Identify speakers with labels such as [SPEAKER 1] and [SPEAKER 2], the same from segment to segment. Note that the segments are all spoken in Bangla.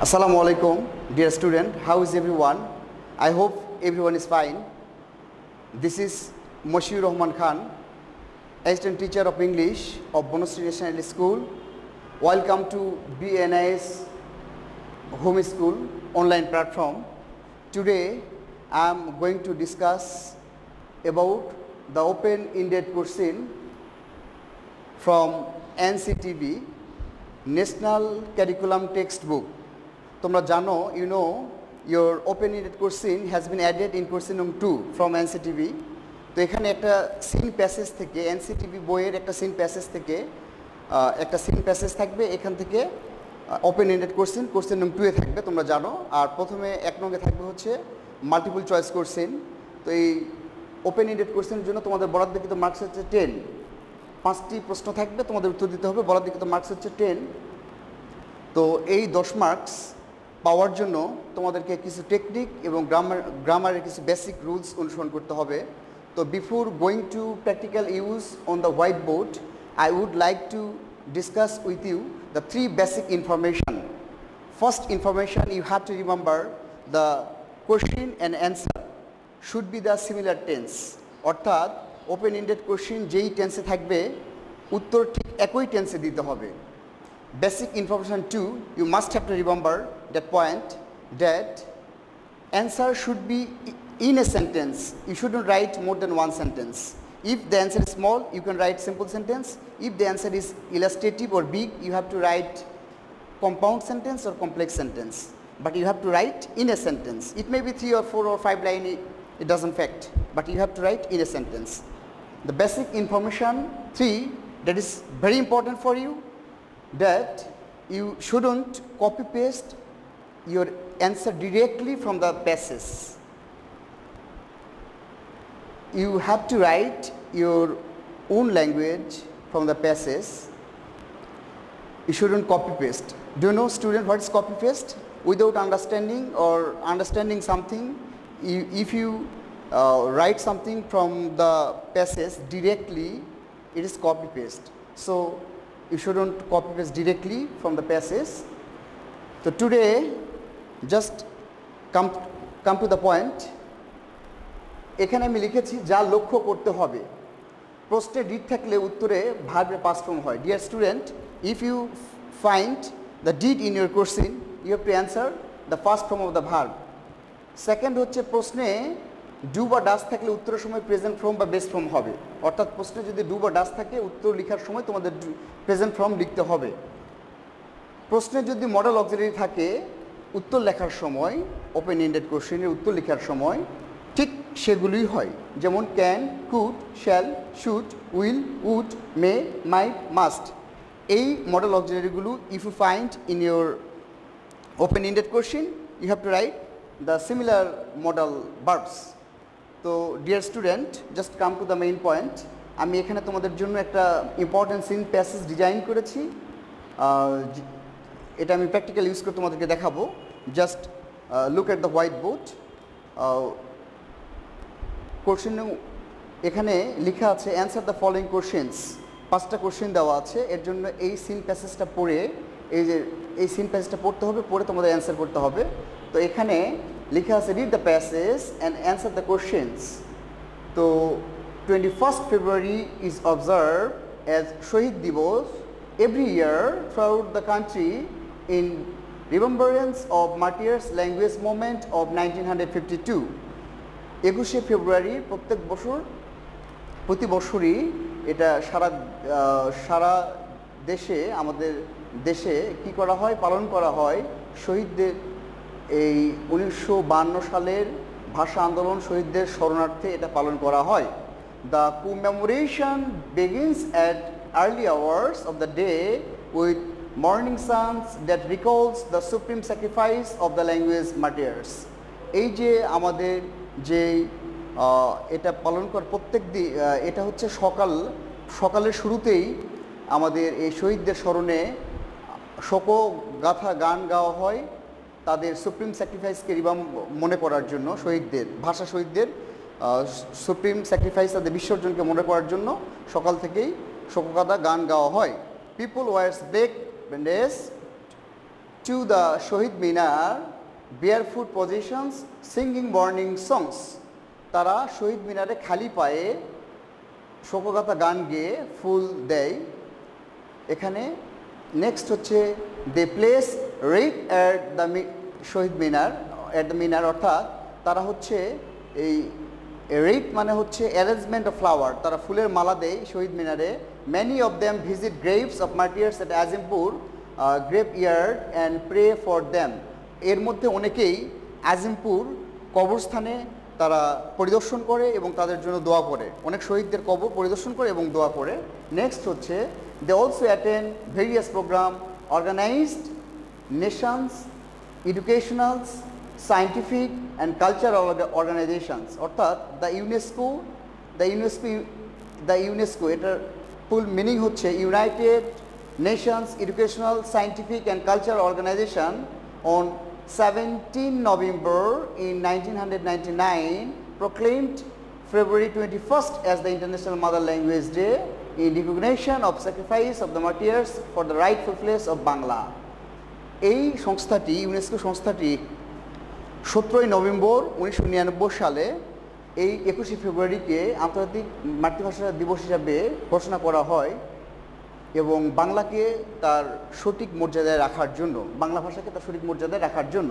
[SPEAKER 1] Assalamu alaikum, dear student. How is everyone? I hope everyone is fine. This is Moshiur Rahman Khan, assistant teacher of English of Bonasri National School. Welcome to BNIS Home School online platform. Today I am going to discuss about the open-ended question from NCTB National Curriculum Textbook. তোমরা জানো, you know, your open-ended question has been added in question number 2 from NCTB. তো এখানে একটা সিন প্যাসেজ থেকে NCTB বইয়ের একটা সিন প্যাসেজ থেকে একটা সিন প্যাসেজ থাকবে, এখান থেকে ওপেন-এন্ডেড কোশ্চেন নম্বর 2 এ থাকবে, তোমরা জানো। আর প্রথমে 1 নং এ থাকবে হচ্ছে মাল্টিপল চয়েস কোশ্চেন। তো এই ওপেন-এন্ডেড কোশ্চেনের জন্য তোমাদের বরাদ্দকৃত মার্কস হচ্ছে 10। 5টি প্রশ্ন থাকবে, তোমাদের উত্তর দিতে হবে। বরাদ্দকৃত মার্কস হচ্ছে 10। তো এই 10 মার্কস পাওয়ার জন্য তোমাদেরকে কিছু টেকনিক এবং গ্রামারের কিছু বেসিক রুলস অনুসরণ করতে হবে। তো before going to practical use on the white board, I would like to discuss with you the 3 basic information. First information, you have to remember the question and answer should be the similar tense. অর্থাৎ ওপেন-এন্ডেড কোশ্চেন যেই টেন্সে থাকবে উত্তর ঠিক একই টেন্সে দিতে হবে। Basic information 2, you must have to remember that point that answer should be in a sentence. You shouldn't write more than one sentence. If the answer is small, you can write simple sentence. If the answer is illustrative or big, you have to write compound sentence or complex sentence. But you have to write in a sentence. It may be 3 or 4 or 5 lines, it doesn't affect. But you have to write in a sentence. The basic information 3 that is very important for you, that you shouldn't copy paste your answer directly from the passage. You have to write your own language from the passage. You shouldn't copy paste. Do you know, student, what is copy paste? Without understanding or understanding something, if you write something from the passage directly, it is copy paste. So you shouldn't copy paste directly from the passage. So today, just come to the point. এখানে আমি লিখেছি যা লক্ষ্য করতে হবে। প্রশ্নে ডিড থাকলে উত্তরে ভার্বের পাস্ট ফর্ম হয়। Dear student, if you find the did in your question, you have to answer the first form of the verb. Second হচ্ছে প্রশ্নে ডু বা ডাস থাকলে উত্তরের সময় প্রেজেন্ট ফর্ম বা বেস ফর্ম হবে। অর্থাৎ প্রশ্নে যদি ডু বা ডাস থাকে, উত্তর লেখার সময় তোমাদের প্রেজেন্ট ফর্ম লিখতে হবে। প্রশ্নে যদি মডেল অক্সিলারি থাকে, উত্তর লেখার সময় ওপেন-এন্ডেড কোশ্চেনের উত্তর লেখার সময় ঠিক সেগুলোই হয়, যেমন can, could, shall, should, will, would, may, might, must. এই মডেল অক্সিলারিগুলো if you find in your open ended question, you have to write the similar model verbs. তো dear student, just come to the main point. আমি এখানে তোমাদের জন্য একটা ইম্পর্টেন্ট সিন প্যাসেজ ডিজাইন করেছি। এটা আমি প্র্যাকটিক্যাল ইউজ করে তোমাদেরকে দেখাবো। Just look at the white board. Question এখানে লেখা আছে অ্যান্সার দ্য ফলোয়িং কোশ্চেন্স। 5টা কোশ্চেন দেওয়া আছে। এর জন্য এই সিন প্যাসেজটা পড়ে, এই সিন প্যাসেজটা পড়তে হবে, পড়ে তোমাদের অ্যান্সার করতে হবে। তো এখানে লেখা আছে read the passage and answer the questions. তো 21st February is observed as শহীদ দিবস every year throughout the country in remembrance of martyrs language movement of 1952. 21শে ফেব্রুয়ারি প্রতি বছরই এটা সারা দেশে, আমাদের দেশে কি করা হয়, পালন করা হয় শহীদদের, এই 1952 সালের ভাষা আন্দোলন শহীদদের স্মরণার্থে এটা পালন করা হয়। The commemoration begins at early hours of the day with morning suns that recalls the supreme sacrifice of the language martyrs. এই যে আমাদের যে এটা পালন করার প্রত্যেক দিন, এটা হচ্ছে সকালের শুরুতেই আমাদের এই শহীদদের স্মরণে শোকগাথা গান গাওয়া হয়, তাদের সুপ্রিম স্যাক্রিফাইসকে মনে করার জন্য, শহীদদের সুপ্রিম স্যাক্রিফাইস, তাদের বিসর্জনকে মনে করার জন্য সকাল থেকেই শোকগাথা গান গাওয়া হয়। People wears black bandages to the Shohid Minar barefoot positions singing morning songs. তারা শহীদ মিনারে খালি পায়ে শোকগাথা গান গেয়ে ফুল দেয়। এখানে নেক্সট হচ্ছে they place wreath at the Shaheed Minar at the Minar, অর্থাৎ তারা হচ্ছে এই রিট মানে হচ্ছে অ্যারেঞ্জমেন্ট অফ ফ্লাওয়ার, তারা ফুলের মালা দেয় শহীদ মিনারে। Many of them visit graves of martyrs at Azimpur graveyard and pray for them. এর মধ্যে অনেকেই আজিমপুর কবরস্থানে তারা পরিদর্শন করে এবং তাদের জন্য দোয়া করে, অনেক শহীদদের কবর পরিদর্শন করে এবং দোয়া করে। নেক্সট হচ্ছে they also attend various programme organised nations educationals scientific and cultural organisations, অর্থাৎ দ্য ইউনেস্কো এটার ফুল মিনিং হচ্ছে United Nations Educational Scientific and Cultural Organization on 17 November in 1999 proclaimed February 21st as the International Mother Language Day in recognition of sacrifice of the martyrs for the rightful place of Bangla. এই সংস্থাটি ইউনেস্কো সংস্থাটি 17 নভেম্বর 1999 সালে এই 21 ফেব্রুয়ারিকে আন্তর্জাতিক মাতৃভাষা দিবস হিসাবে ঘোষণা করা হয় এবং বাংলাকে তার সঠিক মর্যাদায় রাখার জন্য, বাংলা ভাষাকে তার সঠিক মর্যাদায় রাখার জন্য।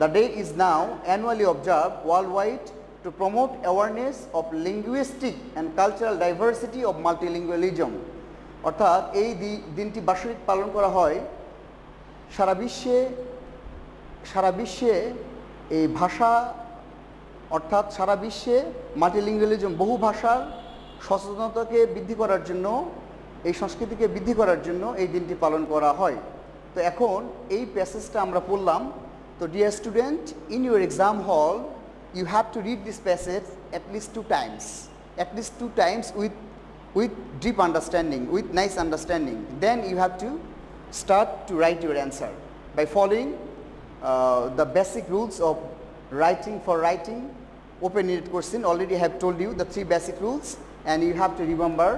[SPEAKER 1] The day is now annually observe world wide to promote awareness of linguistic and cultural diversity of মাল্টিলিঙ্গুয়ালিজম, অর্থাৎ এই দিনটি বার্ষিক পালন করা হয় সারা বিশ্বে এই ভাষা, অর্থাৎ সারা বিশ্বে মাল্টিলিঙ্গুয়ালিজম বহু ভাষার সচেতনতাকে বৃদ্ধি করার জন্য, এই সংস্কৃতিকে বৃদ্ধি করার জন্য এই দিনটি পালন করা হয়। তো এখন এই প্যাসেজটা আমরা পড়লাম। তো dear student, in your exam hall you have to read this passage at least two times with deep understanding, with nice understanding. Then you have to start to write your answer by following the basic rules of writing. Open-ended question, already have told you the 3 basic rules, and you have to remember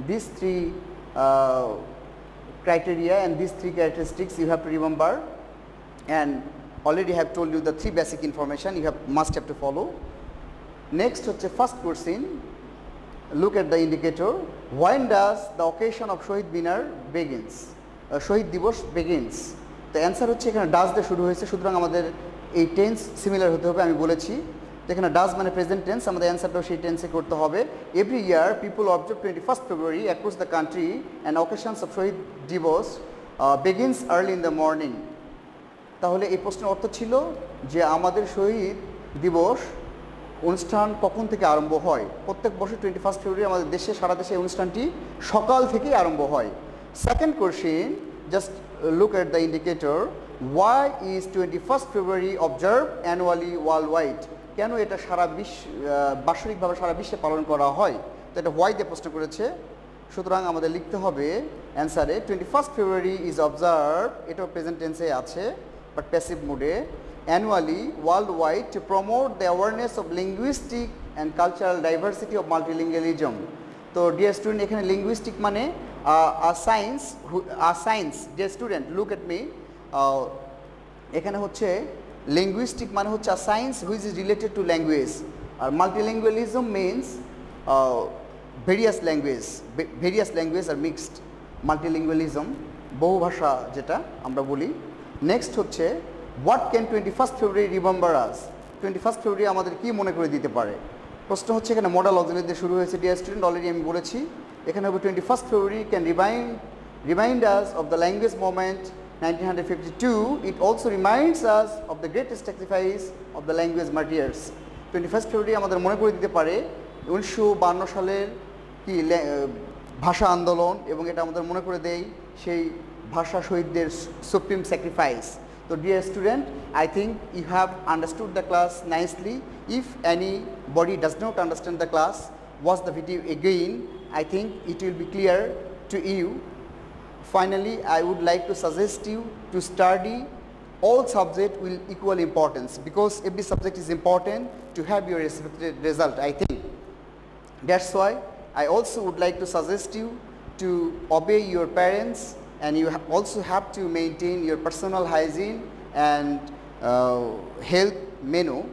[SPEAKER 1] these 3 criteria and these 3 characteristics you have to remember, and already have told you the 3 basic information you must have to follow. Next হচ্ছে first question, look at the indicator. When does the occasion of Shohid Minar begins? শহীদ দিবস begins. তো অ্যান্সার হচ্ছে এখানে ডাজ দিয়ে শুরু হয়েছে, সুতরাং আমাদের এই টেন্স সিমিলার হতে হবে, আমি বলেছি। এখানে ডাজ মানে প্রেজেন্ট টেন্স, আমাদের অ্যান্সারটাও সেই টেন্সে করতে হবে। Every year people observe 21st February across the country and occasions of Shaheed Dibas begins early in the morning. তাহলে এই প্রশ্নের অর্থ ছিল যে আমাদের শহীদ দিবস অনুষ্ঠান কখন থেকে আরম্ভ হয়। প্রত্যেক বছর 21st February আমাদের দেশে, সারা দেশে এই অনুষ্ঠানটি সকাল থেকেই আরম্ভ হয়। Second question, just look at the indicator, why is 21st February observe annually worldwide? কেন এটা সারা বার্ষিকভাবে সারা বিশ্বে পালন করা হয়? তো এটা হোয়াই দিয়ে প্রশ্ন করেছে, সুতরাং আমাদের লিখতে হবে অ্যান্সারে 21st February ইজ অবজার্ভ, এটাও প্রেজেন্ট টেন্সে আছে বাট প্যাসিভ মোডে, annually world wide to promote the awareness of linguistic and cultural diversity of মাল্টিলিঙ্গুয়ালিজম। তো ডিয়ার স্টুডেন্ট, এখানে লিঙ্গুইস্টিক মানে science. Dear student, look at me, এখানে হচ্ছে linguistic মানে হচ্ছে a science which is related to language, R multilingualism means various language are mixed, multilingualism বহু ভাষা যেটা আমরা বলি। নেক্সট হচ্ছে what can 21st February remember us? 21st February আমাদের কি মনে করে দিতে পারে? প্রশ্ন হচ্ছে এখানে মডাল অক্সিলারি দিয়ে শুরু হয়েছে ডিয়ার স্টুডেন্ট, অলরেডি আমি বলেছি। এখানে হবে 21st February can remind us of the language movement 1952. It also reminds us of the greatest sacrifice of the language martyrs. 21st February আমাদের মনে করে দিতে পারে 1952 সালের কি ভাষা আন্দোলন, এবং এটা আমাদের মনে করে দেয় সেই ভাষা শহীদদের সুপ্রিম স্যাক্রিফাইস। তো dear student, I think you have understood the class nicely. If anybody does not understand the class, watch the video again. I think it will be clear to you. Finally, I would like to suggest you to study all subjects with equal importance, because every subject is important to have your expected result, I think. That's why I also would like to suggest you to obey your parents and you also have to maintain your personal hygiene and health menu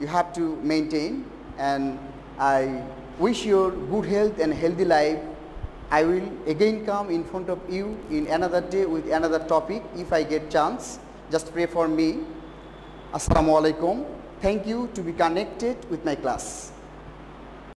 [SPEAKER 1] you have to maintain, and I wish you good health and healthy life. I will again come in front of you in another day with another topic if I get chance. Just pray for me. Assalamu alaikum. Thank you to be connected with my class.